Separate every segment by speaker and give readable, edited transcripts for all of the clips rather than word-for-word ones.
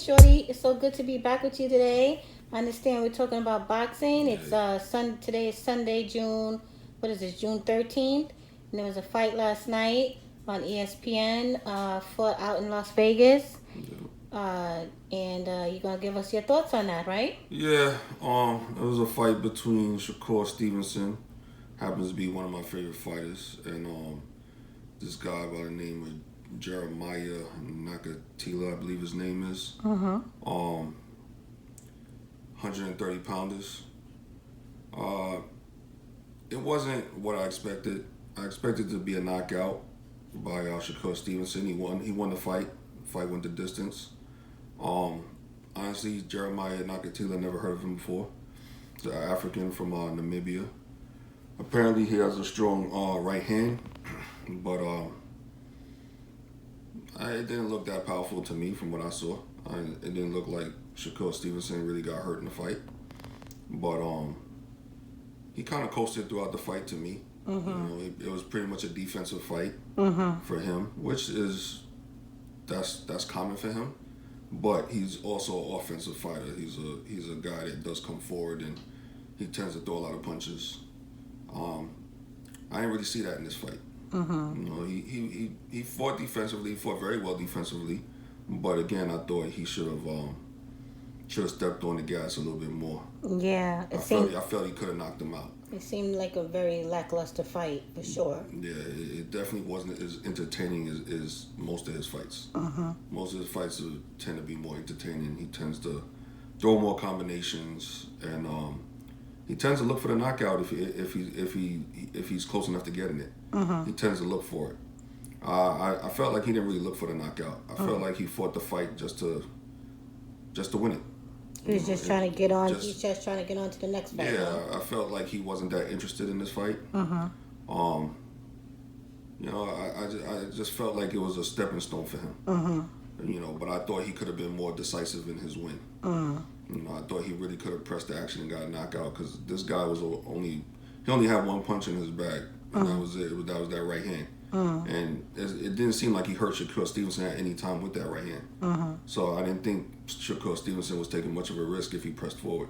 Speaker 1: Shorty. It's so good to be back with you today. I understand we're talking about boxing. It's today is Sunday, June. What is this? June 13th. And there was a fight last night on ESPN. Fought out in Las Vegas. And you're gonna give us your thoughts on that, right?
Speaker 2: Yeah, it was a fight between Shakur Stevenson, happens to be one of my favorite fighters, and this guy by the name of Jeremiah Nakathila, I believe his name is. 130 pounders. It wasn't what I expected. I expected it to be a knockout by Shakur Stevenson. He won. He won the fight. Fight went the distance. Honestly, Jeremiah Nakathila, never heard of him before. He's an African from Namibia. Apparently, he has a strong right hand, but it didn't look that powerful to me from what I saw. It didn't look like Shakur Stevenson really got hurt in the fight, but he kind of coasted throughout the fight to me. You know, it was pretty much a defensive fight for him, which is that's common for him. But he's also an offensive fighter. He's a guy that does come forward, and he tends to throw a lot of punches. I didn't really see that in this fight. You know, he fought defensively. He fought very well defensively, but again, I thought he should have stepped on the gas a little bit more.
Speaker 1: Yeah,
Speaker 2: I felt he could have knocked him out.
Speaker 1: It seemed like a very lackluster fight for sure.
Speaker 2: Yeah, it definitely wasn't as entertaining as most of his fights. Most of his fights tend to be more entertaining. He tends to throw more combinations, and he tends to look for the knockout if he's close enough to getting it. He tends to look for it. I felt like he didn't really look for the knockout. I felt like he fought the fight just to win it.
Speaker 1: He was just trying to get on. He's just trying to get on to the next fight.
Speaker 2: Yeah, I felt like he wasn't that interested in this fight. You know, I just felt like it was a stepping stone for him. You know, but I thought he could have been more decisive in his win. You know, I thought he really could have pressed the action and got a knockout, because this guy was only had one punch in his bag, and that was it. That was that right hand. And it didn't seem like he hurt Shakur Stevenson at any time with that right hand. So I didn't think Shakur Stevenson was taking much of a risk if he pressed forward.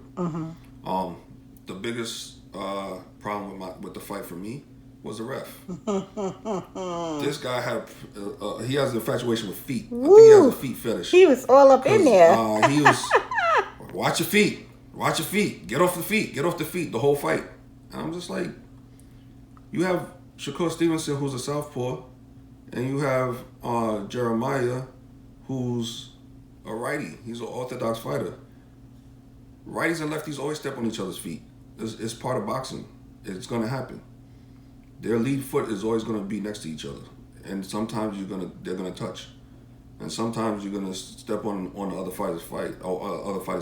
Speaker 2: The biggest problem with the fight for me was the ref. This guy he has an infatuation with feet. I think he has a feet fetish.
Speaker 1: He was all up in there.
Speaker 2: He was, watch your feet. Watch your feet. Get off the feet. Get off the feet. The whole fight. And I'm just like, you have Shakur Stevenson, who's a southpaw, and you have Jeremiah, who's a righty. He's an orthodox fighter. Righties and lefties always step on each other's feet. It's part of boxing. It's going to happen. Their lead foot is always going to be next to each other, and sometimes they're going to touch, and sometimes you're going to step on the other fighter's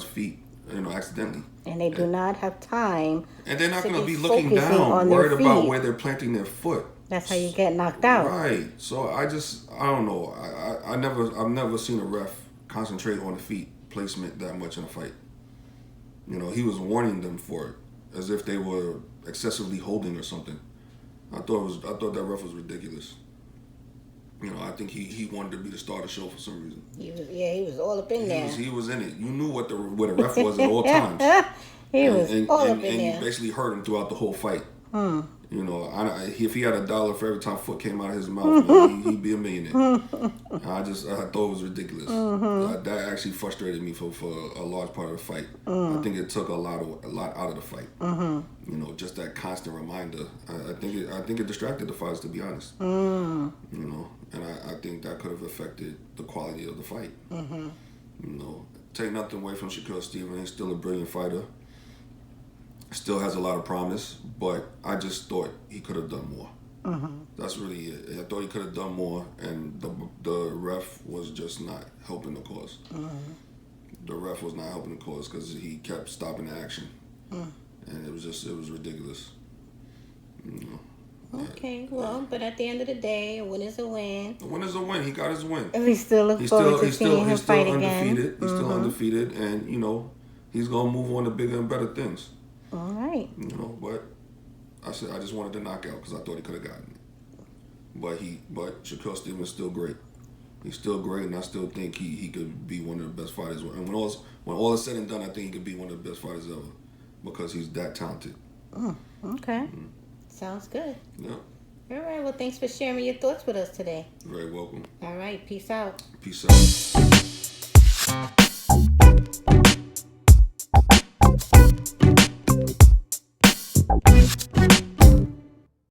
Speaker 2: feet, you know, accidentally.
Speaker 1: And they do not have time.
Speaker 2: And they're not going to be looking down, worried about where they're planting their foot.
Speaker 1: That's how you get knocked out.
Speaker 2: Right. So I don't know. I've never seen a ref concentrate on the feet placement that much in a fight. You know, he was warning them for it, as if they were excessively holding or something. I thought that ref was ridiculous. You know, I think he wanted to be the star of the show for some reason.
Speaker 1: He was all up in there.
Speaker 2: He was in it. You knew where the ref was at all times.
Speaker 1: He was all up in there.
Speaker 2: And you basically heard him throughout the whole fight. You know, if he had $1 for every time foot came out of his mouth, he'd be a millionaire. I thought it was ridiculous. That actually frustrated me for a large part of the fight. I think it took a lot out of the fight. You know, just that constant reminder. I think it distracted the fighters, to be honest. You know, and I think that could have affected the quality of the fight. You know, take nothing away from Shakur Stevenson. He's still a brilliant fighter. Still has a lot of promise, but I just thought he could have done more. That's really it. I thought he could have done more, and the ref was just not helping the cause. The ref was not helping the cause because he kept stopping the action, and it was ridiculous. You know.
Speaker 1: Okay, well, but at the end of the day, a win is a win.
Speaker 2: A win is a win. He got his win.
Speaker 1: And we still look forward to seeing him fight again.
Speaker 2: He's still undefeated, and you know, he's gonna move on to bigger and better things.
Speaker 1: All right.
Speaker 2: You know, but I just wanted to knock out because I thought he could have gotten it. But Shakur Stevenson is still great. He's still great, and I still think he could be one of the best fighters. And when all is said and done, I think he could be one of the best fighters ever because he's that talented.
Speaker 1: Okay. Sounds good.
Speaker 2: Yeah.
Speaker 1: All right. Well, thanks for sharing your thoughts with us today.
Speaker 2: You're very welcome.
Speaker 1: All right. Peace out.
Speaker 2: Peace out.